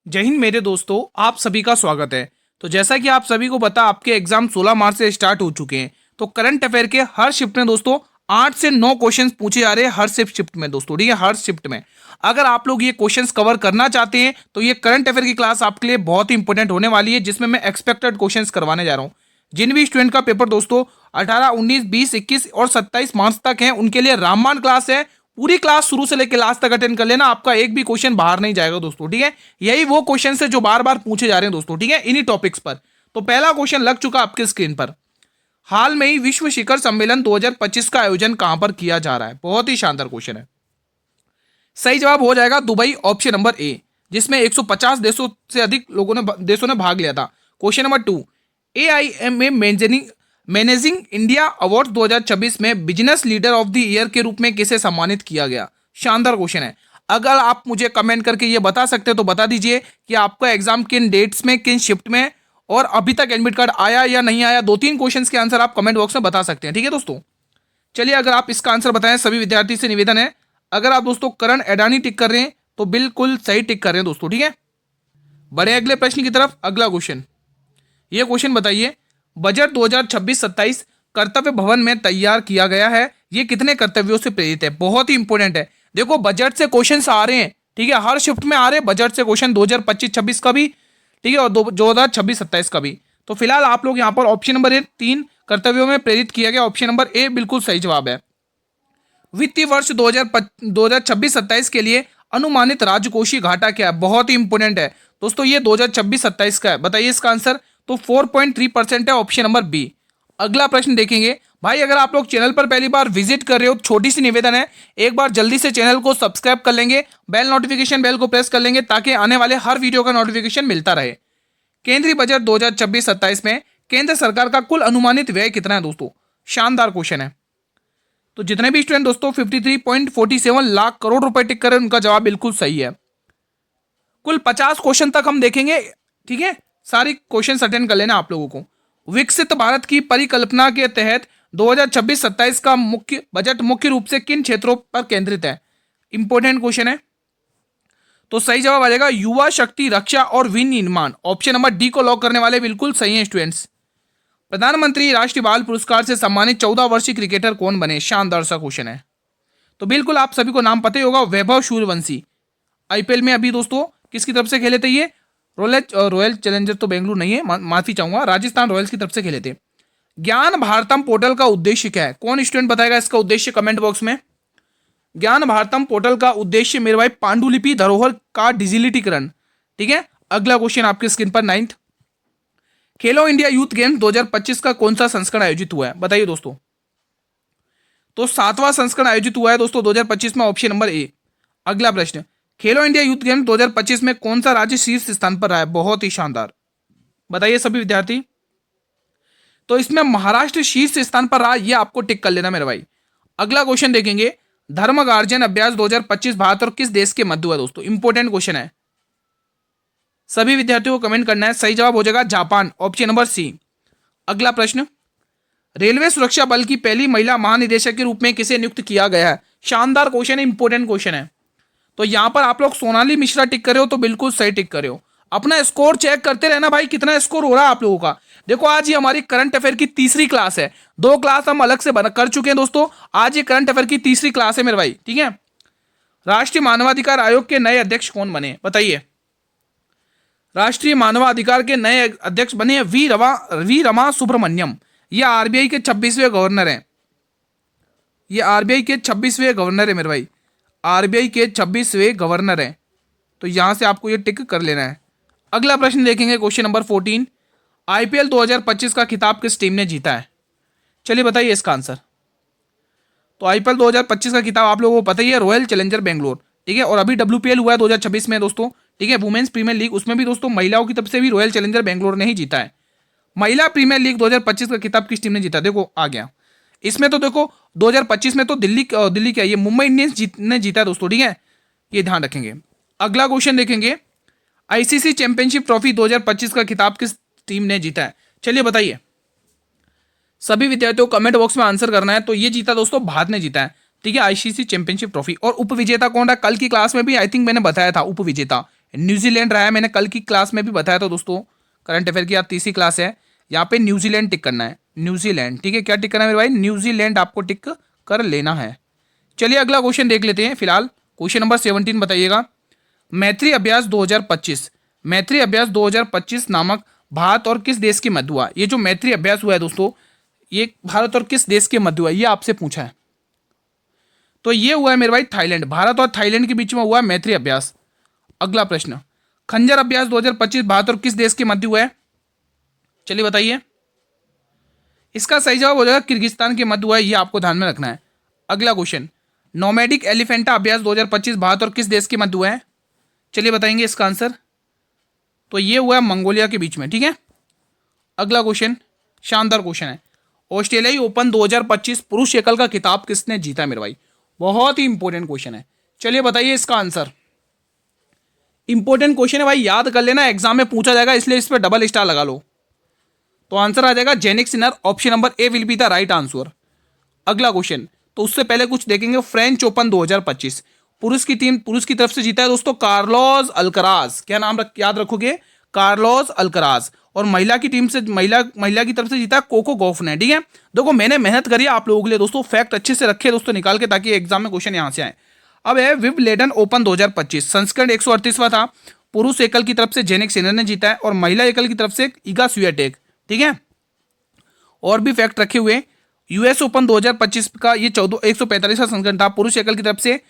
जय हिंद मेरे दोस्तों, आप सभी का स्वागत है। तो जैसा कि आप सभी को पता, आपके एग्जाम 16 मार्च से स्टार्ट हो चुके हैं। तो करंट अफेयर के हर शिफ्ट में दोस्तों 8 से 9 क्वेश्चंस पूछे जा रहे हैं हर शिफ्ट में दोस्तों, ठीक है। हर शिफ्ट में अगर आप लोग ये क्वेश्चंस कवर करना चाहते हैं तो ये करंट अफेयर की क्लास आपके लिए बहुत ही इंपॉर्टेंट होने वाली है, जिसमें मैं एक्सपेक्टेड क्वेश्चंस करवाने जा रहा हूँ। जिन भी स्टूडेंट का पेपर दोस्तों 18, 19, 20, 21 और 27 मार्च तक है, उनके लिए रामबाण क्लास है। पूरी क्लास शुरू से लेकर लास्ट तक अटेंड कर लेना, आपका एक भी क्वेश्चन बाहर नहीं जाएगा दोस्तों, ठीक है। यही वो क्वेश्चन है जो बार बार पूछे जा रहे हैं दोस्तों, ठीक है, इन्हीं टॉपिक्स पर। तो पहला क्वेश्चन लग चुका आपके स्क्रीन पर। हाल में ही विश्व शिखर सम्मेलन 2025 का आयोजन कहां पर किया जा रहा है? बहुत ही शानदार क्वेश्चन है। सही जवाब हो जाएगा दुबई, ऑप्शन नंबर ए, जिसमें 150 देशों से अधिक देशों ने भाग लिया था। Question number 2, AIMA managing India award 2026 में business leader of the year के रूप में किसे सम्मानित किया गया? शानदार क्वेश्चन है। अगर आप मुझे कमेंट करके ये बता सकते हो तो बता दीजिए कि आपका एग्जाम किन डेट्स में, किन शिफ्ट में, और अभी तक एडमिट कार्ड आया या नहीं आया। 2-3 क्वेश्चंस के आंसर आप कमेंट बॉक्स में बता सकते हैं, ठीक है दोस्तों। चलिए, अगर आप इसका आंसर बताएं, सभी विद्यार्थी से निवेदन है, अगर आप दोस्तों करण अडानी टिक कर रहे हैं तो बिल्कुल सही टिक कर रहे हैं दोस्तों, ठीक है। बढ़े अगले प्रश्न की तरफ। अगला क्वेश्चन, ये क्वेश्चन बताइए, बजट 2026-27 कर्तव्य भवन में तैयार किया गया है, ये कितने कर्तव्यों से प्रेरित है? बहुत ही इंपॉर्टेंट है। देखो, बजट से क्वेश्चंस आ रहे हैं, ठीक है, हर शिफ्ट में आ रहे हैं बजट से क्वेश्चन, 2025-26 का भी, ठीक है, और 2026-27 का भी। तो फिलहाल आप लोग यहाँ पर ऑप्शन नंबर ए, 3 कर्तव्यों में प्रेरित किया गया, ऑप्शन नंबर ए बिल्कुल सही जवाब है। वित्तीय वर्ष 2026-27 के लिए अनुमानित राजकोषीय घाटा क्या है? बहुत ही इंपॉर्टेंट है दोस्तों, ये 2026-27 का है। बताइए इसका आंसर। तो 4.3% है, ऑप्शन नंबर बी। अगला प्रश्न देखेंगे। भाई, अगर आप लोग चैनल पर पहली बार विजिट कर रहे हो, छोटी सी निवेदन है, एक बार जल्दी से चैनल को सब्सक्राइब कर लेंगे, बेल नोटिफिकेशन बेल को प्रेस कर लेंगे, ताकि आने वाले हर वीडियो का नोटिफिकेशन मिलता रहे। केंद्रीय बजट 2026-27 में केंद्र सरकार का कुल अनुमानित व्यय कितना है दोस्तों? शानदार क्वेश्चन है। तो जितने भी स्टूडेंट दोस्तों 53.47 लाख करोड़ रुपए टिक करें, उनका जवाब बिल्कुल सही है। कुल 50 क्वेश्चन तक हम देखेंगे, ठीक है, सारी क्वेश्चन अटेंड कर लेना आप लोगों को। विकसित भारत की परिकल्पना के तहत 2026-27 का मुख्य बजट मुख्य रूप से किन क्षेत्रों पर केंद्रित है? इंपॉर्टेंट क्वेश्चन है। तो सही जवाब आ जाएगा युवा शक्ति, रक्षा और विनिर्माण। ऑप्शन नंबर डी को लॉक करने वाले बिल्कुल सही हैं स्टूडेंट्स। प्रधानमंत्री राष्ट्रीय बाल पुरस्कार से सम्मानित 14 वर्षीय क्रिकेटर कौन बने? शानदार सा क्वेश्चन है। तो बिल्कुल आप सभी को नाम पता ही होगा, वैभव सूर्यवंशी। आईपीएल में अभी दोस्तों किसकी तरफ से खेले थे? ये रॉयल चैलेंजर तो बेंगलुरु नहीं है, माफी चाहूंगा, राजस्थान रॉयल्स की तरफ से खेले थे। ज्ञान भारतम पोर्टल का उद्देश्य क्या है? कौन स्टूडेंट बताएगा इसका उद्देश्य कमेंट बॉक्स में। ज्ञान भारतम पोर्टल का उद्देश्य मेरे भाई पांडुलिपि धरोहर का डिजिटलीकरण, ठीक है। अगला क्वेश्चन आपके स्क्रीन पर 9th, खेलो इंडिया यूथ गेम्स 2025 का कौन सा संस्करण आयोजित हुआ है? बताइए दोस्तों। तो 7वां संस्करण आयोजित हुआ है दोस्तों 2025 में, ऑप्शन नंबर ए। अगला प्रश्न, खेलो इंडिया यूथ गेम्स 2025 में कौन सा राज्य शीर्ष स्थान पर रहा है? बहुत ही शानदार, बताइए सभी विद्यार्थी। तो इसमें महाराष्ट्र शीर्ष स्थान पर रहा, ये आपको टिक कर लेना मेरे भाई। अगला क्वेश्चन देखेंगे, धर्म गार्जियन अभ्यास 2025 भारत और किस देश के मध्य हुआ दोस्तों? इंपॉर्टेंट क्वेश्चन है, सभी विद्यार्थियों को कमेंट करना है। सही जवाब हो जाएगा जापान, ऑप्शन नंबर सी। अगला प्रश्न, रेलवे सुरक्षा बल की पहली महिला महानिदेशक के रूप में किसे नियुक्त किया गया है? शानदार क्वेश्चन है, इंपॉर्टेंट क्वेश्चन है। तो यहां पर आप लोग सोनाली मिश्रा टिक कर रहे हो, तो बिल्कुल सही टिक कर रहे हो। अपना स्कोर चेक करते रहना भाई, कितना स्कोर हो रहा है आप लोगों का। देखो, आज ये हमारी करंट अफेयर की तीसरी क्लास है, 2 क्लास हम अलग से कर चुके हैं दोस्तों, आज ये करंट अफेयर की तीसरी क्लास है मेरे भाई, ठीक है। राष्ट्रीय मानवाधिकार आयोग के नए अध्यक्ष कौन बने? बताइए। राष्ट्रीय मानवाधिकार के नए अध्यक्ष बने वी रमा सुब्रमण्यम। ये आरबीआई के 26वें गवर्नर हैं। ये आरबीआई के 26वें गवर्नर है मेरे भाई, आरबीआई के 26वें गवर्नर हैं। तो यहां से आपको ये टिक कर लेना है। अगला प्रश्न देखेंगे, क्वेश्चन नंबर 14, आईपीएल 2025 का खिताब किस टीम ने जीता है? चलिए बताइए इसका आंसर। तो आईपीएल 2025 का खिताब आप लोगों को पता ही है, रॉयल चैलेंजर बेंगलोर, ठीक है। और अभी डब्ल्यूपीएल हुआ है 2026 में दोस्तों, ठीक है, वुमेन्स प्रीमियर लीग, उसमें भी दोस्तों महिलाओं की तरफ से भी रॉयल चैलेंजर बेंगलोर ने ही जीता है। महिला प्रीमियर लीग 2025 का खिताब किस टीम ने जीता? देखो आ गया इसमें। तो देखो 2025 में तो दिल्ली क्या, ये मुंबई इंडियंस ने जीता है दोस्तों, ठीक है, ये ध्यान रखेंगे। अगला क्वेश्चन देखेंगे, आईसीसी चैंपियनशिप ट्रॉफी 2025 का खिताब किस टीम ने जीता है? चलिए बताइए। सभी विद्यार्थियों को कमेंट बॉक्स में आंसर करना है। तो ये जीता दोस्तों, भारत ने जीता है, ठीक है, आईसीसी चैंपियनशिप ट्रॉफी। और उपविजेता कौन रहा? कल की क्लास में भी आई थिंक मैंने बताया था, उपविजेता न्यूजीलैंड रहा है, मैंने कल की क्लास में भी बताया था दोस्तों, करंट अफेयर की आप तीसरी क्लास है, यहाँ पे न्यूजीलैंड टिक करना है, न्यूजीलैंड, ठीक है, क्या टिक करना है मेरे भाई, न्यूजीलैंड आपको टिक कर लेना है। चलिए अगला क्वेश्चन देख लेते हैं, फिलहाल क्वेश्चन नंबर 17 बताइएगा। मैत्री अभ्यास 2025, मैत्री अभ्यास 2025 नामक भारत और किस देश के मध्य हुआ? ये जो मैत्री अभ्यास हुआ है दोस्तों, ये भारत और किस देश के मध्य हुआ, ये आपसे पूछा है। तो ये हुआ है मेरे भाई थाईलैंड, भारत और थाईलैंड के बीच में हुआ मैत्री अभ्यास। अगला प्रश्न, खंजर अभ्यास 2025 भारत और किस देश के मध्य हुआ है? चलिए बताइए। इसका सही जवाब हो जाएगा किर्गिस्तान के मध्य हुआ है, ये आपको ध्यान में रखना है। अगला क्वेश्चन, नोमैडिक एलिफेंटा अभ्यास 2025 भारत और किस देश के मध्य हुआ है? चलिए बताएंगे इसका आंसर। तो ये हुआ है मंगोलिया के बीच में, ठीक है। अगला क्वेश्चन शानदार क्वेश्चन है, ऑस्ट्रेलियाई ओपन 2025 पुरुष एकल का खिताब किसने जीता मेरे भाई? बहुत ही इंपॉर्टेंट क्वेश्चन है, चलिए बताइए इसका आंसर। इंपॉर्टेंट क्वेश्चन है भाई, याद कर लेना, एग्जाम में पूछा जाएगा, इसलिए इस पर डबल स्टार लगा लो। तो आंसर आ जाएगा Jannik Sinner, option number A will be the right answer. अगला क्वेश्चन, तो उससे पहले कुछ देखेंगे, फ्रेंच ओपन 2025 पुरुष की तरफ से जीता है दोस्तों कार्लोस अल्कराज, क्या नाम याद रखोगे, कार्लोस अल्कराज। और महिला की टीम से महिला की तरफ से जीता कोको गॉफ ने, ठीक है। देखो मैंने मेहनत करी आप लोगों के लिए दोस्तों, फैक्ट अच्छे से रखे दोस्तों निकाल के, ताकि एग्जाम में क्वेश्चन यहां से आए। अब है विंबलडन ओपन 2025, संस्करण 138वां था, पुरुष एकल की तरफ से जेनिक सिनर ने जीता है और महिला एकल की तरफ से इगा स्वियाटेक, ठीक है। और भी फैक्ट रखे हुए, यूएस ओपन 2025 का ये 145वां संस्करण था, पुरुष एकल की तरफ से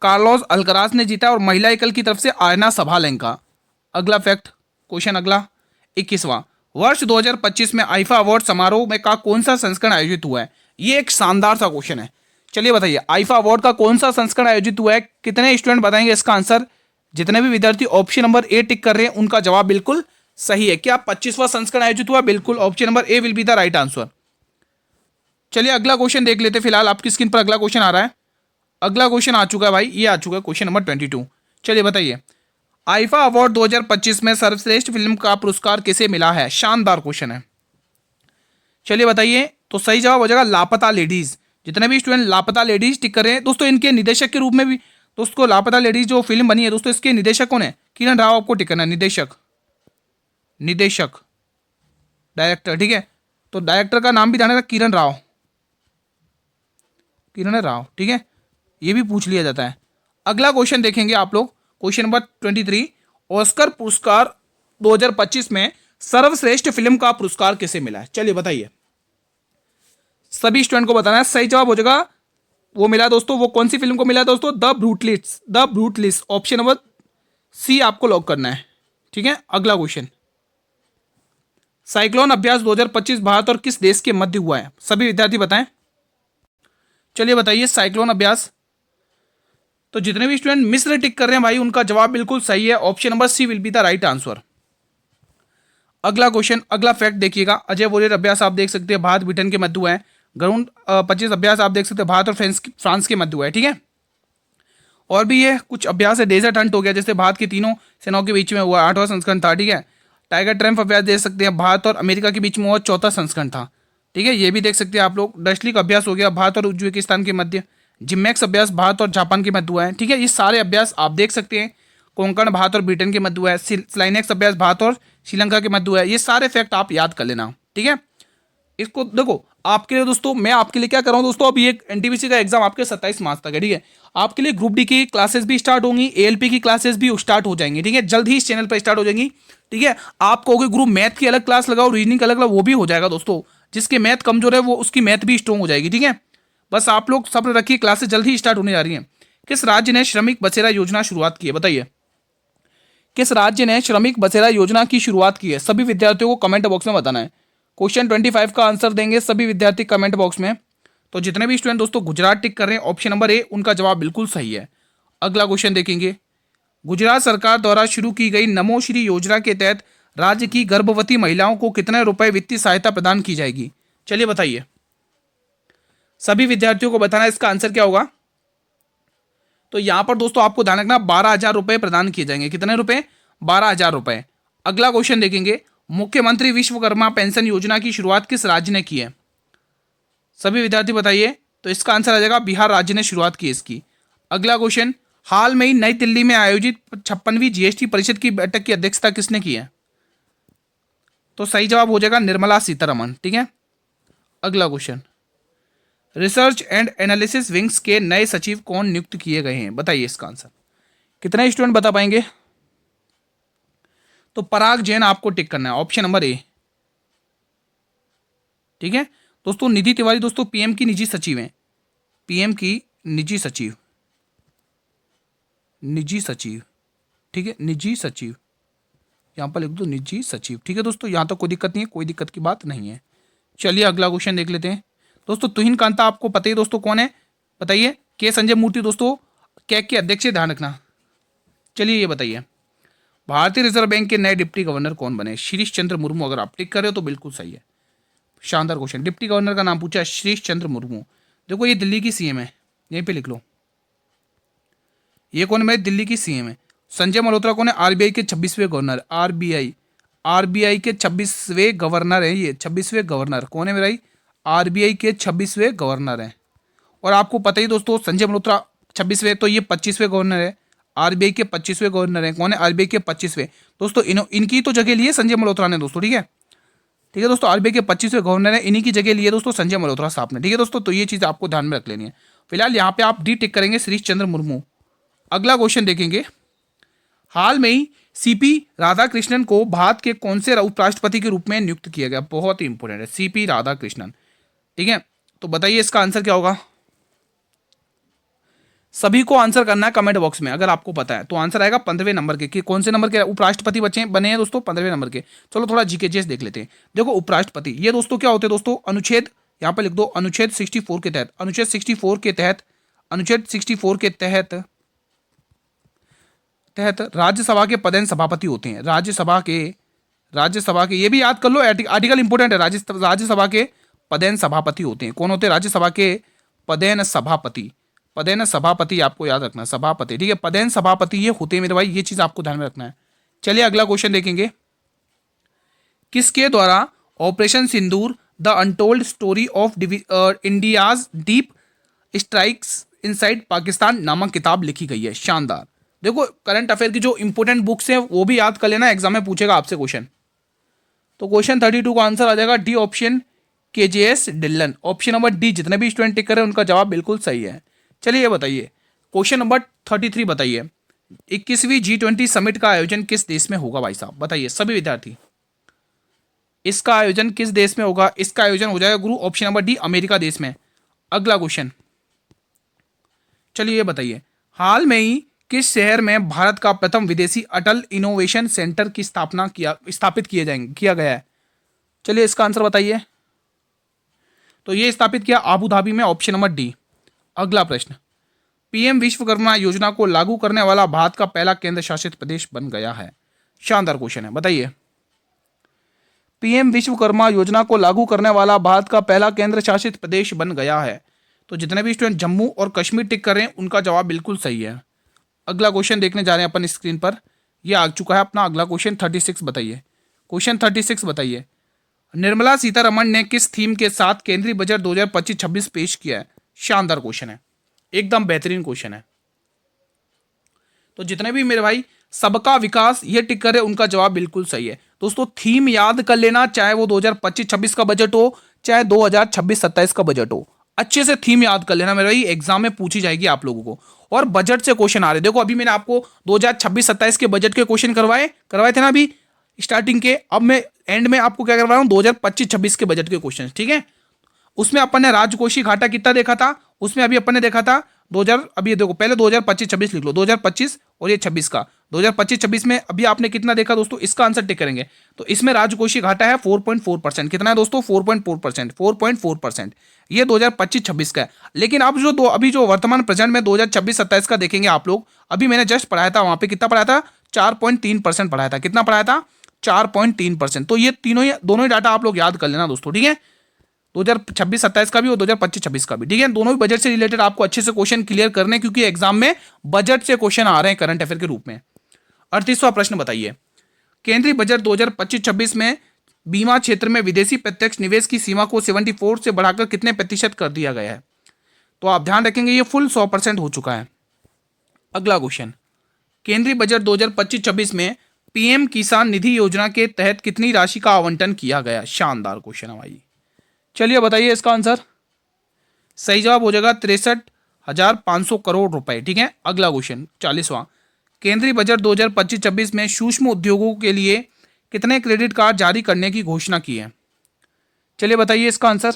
कार्लोस अल्कराज ने जीता और महिला एकल की तरफ से आयना सभालेंका। अगला फैक्ट क्वेश्चन अगला 21वां, वर्ष 2025 में आईफा अवार्ड समारोह में का कौन सा संस्करण आयोजित हुआ है? ये एक शानदार सा क्वेश्चन है, चलिए बताइए आईफा अवार्ड का कौन सा संस्करण आयोजित हुआ है? कितने स्टूडेंट बताएंगे इसका आंसर? जितने भी विद्यार्थी ऑप्शन नंबर ए टिक कर रहे हैं उनका जवाब बिल्कुल सही है। क्या 25वां संस्करण आयोजित हुआ? बिल्कुल, option number A will be the right answer. चलिए अगला क्वेश्चन देख लेते, फिलहाल आपकी स्क्रीन पर अगला क्वेश्चन आ रहा है। अगला क्वेश्चन आ चुका है भाई, ये आ चुका है क्वेश्चन नंबर 22। चलिए बताइए, आईफा अवार्ड 2025 में सर्वश्रेष्ठ फिल्म का पुरस्कार किसे मिला है? शानदार क्वेश्चन है, चलिए बताइए। तो सही जवाब हो जाएगा लापता लेडीज। जितने भी स्टूडेंट लापता लेडीज टिक कर रहे हैं दोस्तों, इनके निदेशक के रूप में भी दोस्तों लापता लेडीज जो फिल्म बनी है दोस्तों, इसके निदेशक कौन है? किरण राव, आपको टिक करना है, निदेशक डायरेक्टर, ठीक है। तो डायरेक्टर का नाम भी ध्यान रखना, किरण राव, ठीक है, ये भी पूछ लिया जाता है। अगला क्वेश्चन देखेंगे आप लोग, क्वेश्चन नंबर 23, ऑस्कर पुरस्कार 2025 में सर्वश्रेष्ठ फिल्म का पुरस्कार किसे मिला है? चलिए बताइए, सभी स्टूडेंट को बताना है। सही जवाब हो जाएगा, वो मिला दोस्तों, वो कौन सी फिल्म को मिला है दोस्तों? The brutalist, option number C आपको लॉक करना है, ठीक है। अगला क्वेश्चन, साइक्लोन अभ्यास 2025 भारत और किस देश के मध्य हुआ है? सभी विद्यार्थी बताएं। चलिए बताइए साइक्लोन अभ्यास। तो जितने भी स्टूडेंट मिस्र टिक कर रहे हैं भाई, उनका जवाब बिल्कुल सही है, option number C will be the right answer. अगला क्वेश्चन, अगला फैक्ट देखिएगा, अजय वॉरियर अभ्यास आप देख सकते हैं भारत ब्रिटेन के मध्य हुआ है। गरुण 25 अभ्यास आप देख सकते हैं भारत और फ्रांस के मध्य हुआ है, ठीक है। और भी ये कुछ अभ्यास है, डेजर्ट हंट हो गया, जैसे भारत की तीनों सेनाओं के बीच में हुआ 8वां संस्करण था, ठीक है। टाइगर ट्रम्प अभ्यास देख सकते हैं, भारत और अमेरिका के बीच में हुआ 4था संस्करण था, ठीक है, ये भी देख सकते हैं आप लोग। डस्टलिक अभ्यास हो गया भारत और उज्बेकिस्तान के मध्य। जिम्मैक्स अभ्यास भारत और जापान के मध्य हुआ है, ठीक है। ये सारे अभ्यास आप देख सकते हैं। कोंकण भारत और ब्रिटेन के मध्य हुआ है। स्लाइनेक्स अभ्यास भारत और श्रीलंका के मध्य हुआ है। ये सारे फैक्ट आप याद कर लेना, ठीक है। इसको देखो आपके लिए दोस्तों, मैं आपके लिए क्या कर रहा हूँ दोस्तों, अभी एक एनटीपीसी का एग्जाम आपके 27 मार्च तक है, ठीक है। आपके लिए ग्रुप डी की क्लासेस भी स्टार्ट होंगी, एएलपी की क्लासेस भी स्टार्ट हो जाएंगी, ठीक है, जल्द ही इस चैनल पर स्टार्ट हो जाएंगी, ठीक है। आप कहोगे ग्रुप मैथ की अलग क्लास लगाओ, रीजनिंग अलग लगाओ, वो भी हो जाएगा दोस्तों। जिसके मैथ कमजोर है वो उसकी मैथ भी स्ट्रॉन्ग हो जाएगी, ठीक है। बस आप लोग सब्र रखिए, क्लासेस जल्द ही स्टार्ट होने जा रही हैं। किस राज्य ने श्रमिक बसेरा योजना शुरुआत की है? बताइए, किस राज्य ने श्रमिक बसेरा योजना की शुरुआत की है? सभी विद्यार्थियों को कमेंट बॉक्स में बताना है। क्वेश्चन 25 का आंसर देंगे सभी विद्यार्थी कमेंट बॉक्स में। तो जितने भी स्टूडेंट दोस्तों गुजरात टिक कर रहे हैं, ऑप्शन नंबर ए, उनका जवाब बिल्कुल सही है। अगला क्वेश्चन देखेंगे, गुजरात सरकार द्वारा शुरू की गई नमो श्री योजना के तहत राज्य की गर्भवती महिलाओं को कितने रुपए वित्तीय सहायता प्रदान की जाएगी? चलिए बताइए, सभी विद्यार्थियों को बताना इसका आंसर क्या होगा। तो यहां पर दोस्तों आपको ध्यान रखना 12,000 रुपए प्रदान किए जाएंगे। कितने रुपए? 12,000 रुपए। अगला क्वेश्चन देखेंगे, मुख्यमंत्री विश्वकर्मा पेंशन योजना की शुरुआत किस राज्य ने की है? सभी विद्यार्थी बताइए। तो इसका आंसर आ जाएगा बिहार राज्य ने शुरुआत की इसकी। अगला क्वेश्चन, हाल में ही नई दिल्ली में आयोजित 56वीं जीएसटी परिषद की बैठक की अध्यक्षता किसने की है? तो सही जवाब हो जाएगा निर्मला सीतारमण। ठीक है, अगला question, research and analysis wings के नए सचिव कौन नियुक्त किए गए हैं? बताइए इसका आंसर। कितने स्टूडेंट बता पाएंगे? तो पराग जैन आपको टिक करना है, ऑप्शन नंबर ए। ठीक है दोस्तों, निधि तिवारी दोस्तों पीएम की निजी सचिव हैं, पीएम की निजी सचिव, निजी सचिव। ठीक है, निजी सचिव, यहां पर लिख दो निजी सचिव। ठीक है दोस्तों, यहां तक कोई दिक्कत नहीं है, कोई दिक्कत की बात नहीं है। चलिए अगला क्वेश्चन देख लेते हैं दोस्तों। तुहिन कांता आपको पता ही दोस्तों कौन है? बताइए। के संजय मूर्ति दोस्तों कैग के अध्यक्ष, ध्यान रखना। चलिए ये बताइए, भारतीय रिजर्व बैंक के नए डिप्टी गवर्नर कौन बने? शीरीष चंद्र मुर्मू। अगर आप टिक कर रहे हो तो बिल्कुल सही है, शानदार क्वेश्चन। डिप्टी गवर्नर का नाम पूछा है, शीरीष चंद्र मुर्मू। देखो ये दिल्ली की सीएम है, यहीं पे लिख लो। ये कौन है? मेरे दिल्ली की सीएम है। संजय मल्होत्रा कौन है? आरबीआई के 26वें गवर्नर, आरबीआई के 26वें गवर्नर है। ये 26वें गवर्नर कौन है मेरा? आरबीआई के 26वें गवर्नर हैं। और आपको पता ही दोस्तों संजय मल्होत्रा 26वें, तो ये 25वें गवर्नर है। आरबीआई के 25वें गवर्नर हैं। कौन है? आरबीआई के 25वें। दोस्तों इनकी तो जगह ली है संजय मल्होत्रा ने दोस्तों। ठीक है, ठीक है दोस्तों, आरबीआई के 25वें गवर्नर है, इन्हीं की जगह लिए दोस्तों संजय मल्होत्रा साहब ने। ठीक है दोस्तों, तो ये चीज़ आपको ध्यान में रख लेनी है। फिलहाल यहाँ पे आप डी टिक करेंगे, शीरीष चंद्र मुर्मू। अगला क्वेश्चन देखेंगे, हाल में ही सीपी राधाकृष्णन को भारत के कौन से उपराष्ट्रपति के रूप में नियुक्त किया गया? बहुत ही इंपॉर्टेंट है, सीपी राधाकृष्णन। ठीक है, तो बताइए इसका आंसर क्या होगा? सभी को आंसर करना है कमेंट बॉक्स में, अगर आपको पता है तो आंसर आएगा 15वें नंबर के। कि कौन से नंबर के उपराष्ट्रपति बने हैं दोस्तों? 15वें नंबर के। चलो थोड़ा जीके जीएस देख लेते हैं। देखो उपराष्ट्रपति ये दोस्तों क्या होते हैं दोस्तों? अनुच्छेद, यहाँ पे लिख दो अनुच्छेद 64 के तहत, अनुच्छेद 64 के तहत, अनुच्छेद 64 के तहत राज्यसभा के पदेन सभापति होते हैं। राज्यसभा के ये भी याद कर लो, आर्टिकल इंपोर्टेंट है। राज्यसभा के पदेन सभापति होते हैं। कौन होते हैं? राज्यसभा के पदेन सभापति। पदेन सभापति आपको याद रखना, सभापति। ठीक है, पदेन सभापति ये होते हैं मेरे भाई, ये चीज आपको ध्यान में रखना है। चलिए अगला क्वेश्चन देखेंगे, किसके द्वारा operation Sindoor the untold story of India's deep strikes inside Pakistan नामक किताब लिखी गई है? शानदार। देखो करंट अफेयर की जो इंपोर्टेंट बुक्स हैं वो भी याद कर लेना, एग्जाम में पूछेगा आपसे क्वेश्चन। तो क्वेश्चन 32 का आंसर आ जाएगा D option, KJS Dhillon. Option number D, जितने भी स्टूडेंट टिक कर रहे हैं उनका जवाब बिल्कुल सही है। चलिए ये बताइए, क्वेश्चन नंबर 33 बताइए, 21वीं G20 समिट का आयोजन किस देश में होगा? भाई साहब बताइए सभी विद्यार्थी, इसका आयोजन किस देश में होगा? इसका आयोजन हो जाएगा गुरु, ऑप्शन नंबर डी, अमेरिका देश में। अगला क्वेश्चन, चलिए ये बताइए, हाल में ही किस शहर में भारत का प्रथम विदेशी अटल इनोवेशन सेंटर की स्थापित किया गया है? चलिए इसका आंसर बताइए। तो ये स्थापित किया अबू धाबी में, ऑप्शन नंबर डी। अगला प्रश्न, पीएम विश्वकर्मा योजना को लागू करने वाला भारत का पहला केंद्र शासित प्रदेश बन गया है? शानदार क्वेश्चन है, बताइए। पीएम विश्वकर्मा योजना को लागू करने वाला भारत का पहला केंद्र शासित प्रदेश बन गया है। तो जितने भी स्टूडेंट जम्मू और कश्मीर टिक कर रहे हैं उनका जवाब बिल्कुल सही है। अगला क्वेश्चन देखने जा रहे हैं अपन स्क्रीन पर, यह आ चुका है अपना अगला क्वेश्चन 36 बताइए। क्वेश्चन 36 बताइए, निर्मला सीतारमण ने किस थीम के साथ केंद्रीय बजट 2025-26 पेश किया है? शानदार क्वेश्चन है, एकदम बेहतरीन क्वेश्चन है। तो जितने भी मेरे भाई सबका विकास ये टिक कर रहे हैं उनका जवाब बिल्कुल सही है। दोस्तों थीम याद कर लेना, चाहे वो 2025-26 का बजट हो, चाहे 2026-27 का बजट हो, अच्छे से थीम याद कर लेना मेरे भाई, एग्जाम में पूछी जाएगी आप लोगों को। और बजट से क्वेश्चन आ रहे, देखो अभी मैंने आपको 2026-27 के बजट के क्वेश्चन करवाए थे ना अभी स्टार्टिंग के। अब मैं एंड में आपको क्या करवा रहा हूँ, 2025-26 के बजट के क्वेश्चन। ठीक है, उसमें अपन ने राजकोषीय घाटा कितना देखा था, उसमें अभी अपन ने देखा था 2000, अभी देखो पहले 2025-26 लिख लो, 2025 और ये 26 का 2025-26 में अभी आपने कितना देखा दोस्तों, इसका आंसर टिक करेंगे। तो इसमें राजकोषीय घाटा है 4.4%। कितना है दोस्तों? 4.4%। ये 2025-26 का है। लेकिन अब अभी जो वर्तमान प्रेजेंट में 2026-27 का देखेंगे आप लोग, अभी मैंने जस्ट पढ़ाया था, वहां पे कितना पढ़ाया था? 4.3% पढ़ाया था। कितना पढ़ाया था? 4.3%। तो ये दोनों ही डाटा आप लोग याद कर लेना दोस्तों। ठीक है, 2026-27 का भी और 2025-26 का भी। ठीक है, दोनों ही बजट से रिलेटेड आपको अच्छे से क्वेश्चन क्लियर करने, क्योंकि एग्जाम में बजट से क्वेश्चन आ रहे हैं करंट अफेयर के रूप में। 38वां प्रश्न बताइए, केंद्रीय बजट 2025-26 में बीमा क्षेत्र में विदेशी प्रत्यक्ष निवेश की सीमा को 74 से बढ़ाकर कितने प्रतिशत कर दिया गया है? तो आप ध्यान रखेंगे ये फुल 100% हो चुका है। अगला क्वेश्चन, केंद्रीय बजट 2025-26 में पीएम किसान निधि योजना के तहत कितनी राशि का आवंटन किया गया? शानदार क्वेश्चन है भाई। चलिए बताइए इसका आंसर। सही जवाब हो जाएगा 63,500 करोड़ रुपए। ठीक है, अगला क्वेश्चन 40वां, केंद्रीय बजट 2025-26 में सूक्ष्म उद्योगों के लिए कितने क्रेडिट कार्ड जारी करने की घोषणा की है? चलिए बताइए इसका आंसर।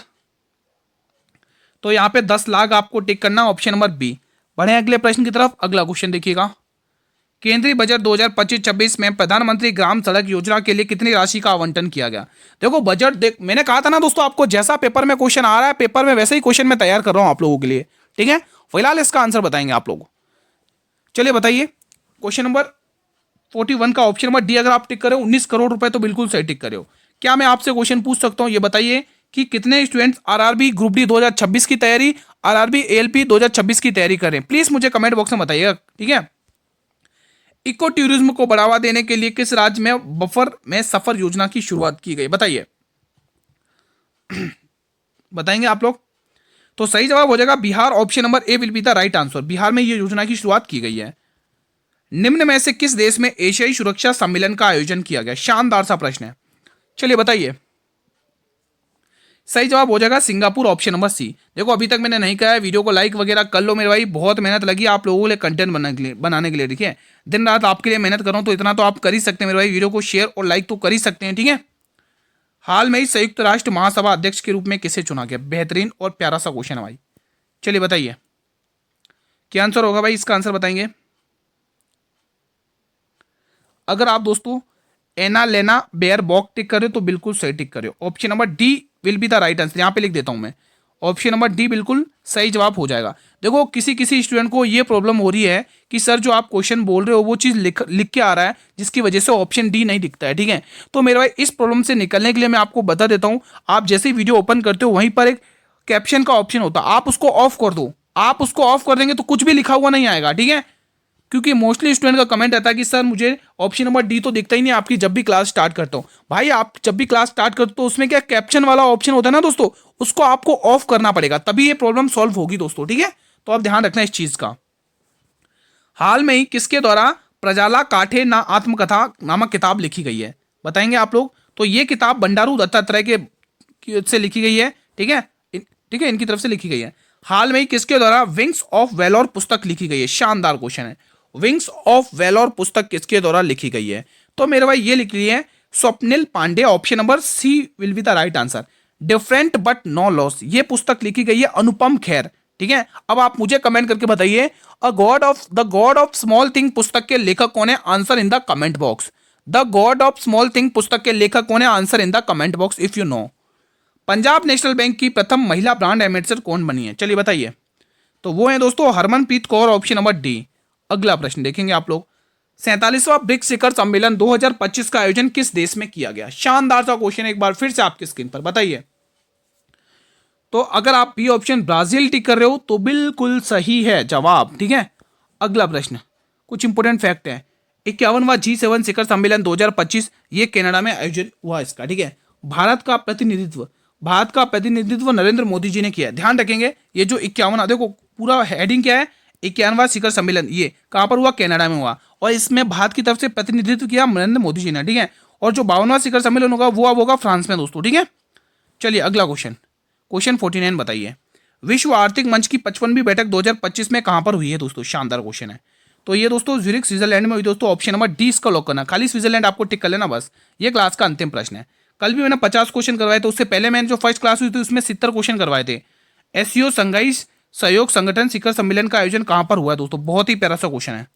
तो यहां पे 10 लाख आपको टिक करना, ऑप्शन नंबर बी। बढ़े अगले प्रश्न की तरफ। अगला क्वेश्चन देखिएगा, केंद्रीय बजट 2025-26 में प्रधानमंत्री ग्राम सड़क योजना के लिए कितनी राशि का आवंटन किया गया? देखो बजट मैंने कहा था ना दोस्तों आपको, जैसा पेपर में क्वेश्चन आ रहा है पेपर में वैसे ही क्वेश्चन मैं तैयार कर रहा हूं आप लोगों के लिए। ठीक है, फिलहाल इसका आंसर बताएंगे आप लोग। चलिए बताइए, क्वेश्चन नंबर 41 का ऑप्शन नंबर डी अगर आप टिक करें 19 करोड़ रुपए तो बिल्कुल सही टिक करे हो। क्या मैं आपसे क्वेश्चन पूछ सकता हूं? ये बताइए कि कितने स्टूडेंट्स आरआरबी ग्रुप डी 2026 की तैयारी, आरआरबी एएलपी 2026 की तैयारी करें? प्लीज मुझे कमेंट बॉक्स में बताइएगा। ठीक है, इको टूरिज्म को बढ़ावा देने के लिए किस राज्य में बफर में सफर योजना की शुरुआत की गई? बताइए बताएंगे आप लोग। तो सही जवाब हो जाएगा Bihar, option number A will be the right answer. Bihar में यह योजना की शुरुआत की गई है। निम्न में से किस देश में एशियाई सुरक्षा सम्मेलन का आयोजन किया गया? शानदार सा प्रश्न है, चलिए बताइए। सही जवाब हो जाएगा सिंगापुर, ऑप्शन नंबर सी। देखो अभी तक मैंने नहीं कहा है, वीडियो को लाइक वगैरह कर लो मेरे भाई, बहुत मेहनत लगी आप लोगों के लिए कंटेंट बनाने के लिए। ठीक है, दिन रात आपके लिए मेहनत कर रहा हूं तो इतना तो आप कर ही सकते हैं मेरे भाई, वीडियो को शेयर और लाइक तो कर ही सकते हैं। ठीक है, हाल में ही संयुक्त राष्ट्र महासभा अध्यक्ष के रूप में किसे चुना गया? बेहतरीन और प्यारा सा क्वेश्चन है भाई। चलिए बताइए क्या आंसर होगा भाई, इसका आंसर बताएंगे। अगर आप दोस्तों एना लेना बेयर बॉक टिक करे तो बिल्कुल सही टिक करे। Option number D will be the right answer, यहां पे लिख देता हूं मैं, ऑप्शन नंबर डी बिल्कुल सही जवाब हो जाएगा। देखो किसी किसी स्टूडेंट को ये प्रॉब्लम हो रही है कि सर जो आप क्वेश्चन बोल रहे हो वो चीज लिख के आ रहा है जिसकी वजह से ऑप्शन डी नहीं दिखता है। ठीक है, तो मेरे भाई इस प्रॉब्लम से निकलने के लिए मैं आपको बता देता हूं, आप जैसे ही वीडियो ओपन करते हो वहीं पर एक कैप्शन का ऑप्शन होता है, आप उसको ऑफ कर दो। आप उसको ऑफ कर देंगे तो कुछ भी लिखा हुआ नहीं आएगा। ठीक है, क्योंकि मोस्टली स्टूडेंट का कमेंट आता है कि सर मुझे ऑप्शन नंबर डी तो दिखता ही नहीं आपकी जब भी क्लास स्टार्ट करता हूं। भाई आप जब भी क्लास स्टार्ट करते हो तो उसमें क्या कैप्शन वाला ऑप्शन होता है ना दोस्तों, उसको आपको ऑफ करना पड़ेगा तभी ये प्रॉब्लम सॉल्व होगी दोस्तों। ठीक है, तो आप ध्यान रखना इस चीज का। हाल में ही किसके द्वारा प्रजाला काठे ना आत्मकथा नामक किताब लिखी गई है? बताएंगे आप लोग। तो ये किताब बंडारू दत्तात्रेय के से लिखी गई है। ठीक है, ठीक है, इनकी तरफ से लिखी गई है। हाल में ही किसके द्वारा विंग्स ऑफ वेलोर पुस्तक लिखी गई है? शानदार क्वेश्चन है, विंग्स ऑफ वेलोर पुस्तक किसके द्वारा लिखी गई है? तो मेरे भाई ये लिख लिए Swapnil Pande, option number C will be the right answer. Different but no loss, ये पुस्तक लिखी गई है अनुपम खेर। ठीक है, अब आप मुझे कमेंट करके बताइए the God of small thing पुस्तक के लेखक कौन है? Answer in the comment box. The God of small thing पुस्तक के लेखक कौन है? Answer in the comment box if you know. Punjab national bank की प्रथम महिला ब्रांड एम्बेसडर कौन बनी है? चलिए बताइए। तो वो है दोस्तों Harmanpreet Kaur, option number D. अगला प्रश्न देखेंगे आप लोग, 47वां ब्रिक्स शिखर सम्मेलन 2025 का आयोजन किस देश में किया गया? शानदार सा क्वेश्चन, एक बार फिर से आपकी स्क्रीन पर बताइए। तो अगर आप बी ऑप्शन ब्राजील टिक कर रहे हो तो बिल्कुल सही है जवाब। ठीक है, अगला प्रश्न, कुछ इंपोर्टेंट फैक्ट है। 51वां G7 शिखर सम्मेलन 2025 ये कनाडा में आयोजन हुआ इसका। ठीक है, भारत का प्रतिनिधित्व नरेंद्र मोदी जी ने किया। ध्यान रखेंगे ये जो 51, देखो पूरा हेडिंग क्या है, 51वां शिखर सम्मेलन, ये कहां पर हुआ? कनाडा में हुआ, और इसमें भारत की तरफ से प्रतिनिधित्व किया नरेंद्र मोदी जी ने। ठीक है, और जो 52वां शिखर सम्मेलन होगा वो अब होगा फ्रांस में दोस्तों। ठीक है, चलिए अगला क्वेश्चन, क्वेश्चन 49 बताइए। विश्व आर्थिक मंच की 55वीं बैठक 2025 में कहां पर हुई है दोस्तों? शानदार क्वेश्चन है। तो ये दोस्तों ज्यूरिख स्विट्जरलैंड में हुई दोस्तों, ऑप्शन नंबर डी इसका लॉक करना। खाली स्विट्जरलैंड आपको टिक कर लेना बस। ये क्लास का अंतिम प्रश्न है। कल भी मैंने 50 क्वेश्चन करवाए थे, उससे पहले मैंने जो फर्स्ट क्लास हुई थी उसमें 70 क्वेश्चन करवाए थे। एससीओ संघाई सहयोग संगठन शिखर सम्मेलन का आयोजन कहां पर हुआ है दोस्तों? बहुत ही प्यारा सा क्वेश्चन है।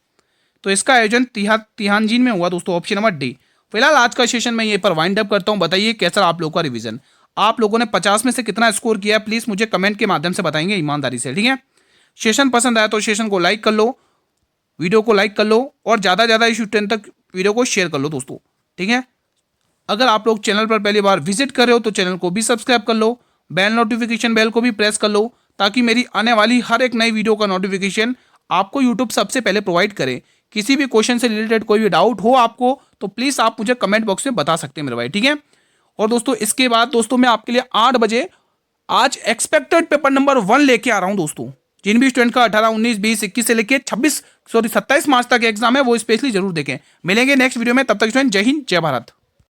तो इसका आयोजन तिहानजिन में हुआ दोस्तों, ऑप्शन नंबर डी। फिलहाल आज का सेशन मैं यहीं पर वाइंड अप करता हूं। बताइए कैसा आप लोगों का रिवीजन, आप लोगों ने 50 में से कितना स्कोर किया? प्लीज मुझे कमेंट के माध्यम से बताएंगे ईमानदारी से। ठीक है, सेशन पसंद आया तो सेशन को लाइक कर लो, वीडियो को लाइक कर लो, और ज़्यादा ज़्यादा इस 10 तक वीडियो को शेयर कर लो दोस्तों। ठीक है, अगर आप लोग चैनल पर पहली बार विजिट कर रहे हो तो चैनल को भी सब्सक्राइब कर लो, बेल नोटिफिकेशन बेल को भी प्रेस कर लो, ताकि मेरी आने वाली हर एक नई वीडियो का नोटिफिकेशन आपको यूट्यूब सबसे पहले प्रोवाइड करे। किसी भी क्वेश्चन से रिलेटेड कोई भी डाउट हो आपको तो प्लीज़ आप मुझे कमेंट बॉक्स में बता सकते हैं मेरे भाई। ठीक है, और दोस्तों इसके बाद दोस्तों मैं आपके लिए 8 बजे आज एक्सपेक्टेड पेपर नंबर 1 लेके आ रहा हूं दोस्तों। जिन भी स्टूडेंट का 18, 19, 20, 21 से लेके 27 मार्च तक एग्जाम है वो स्पेशली जरूर देखें। मिलेंगे नेक्स्ट वीडियो में, तब तक स्टूडेंट जय हिंद जय भारत।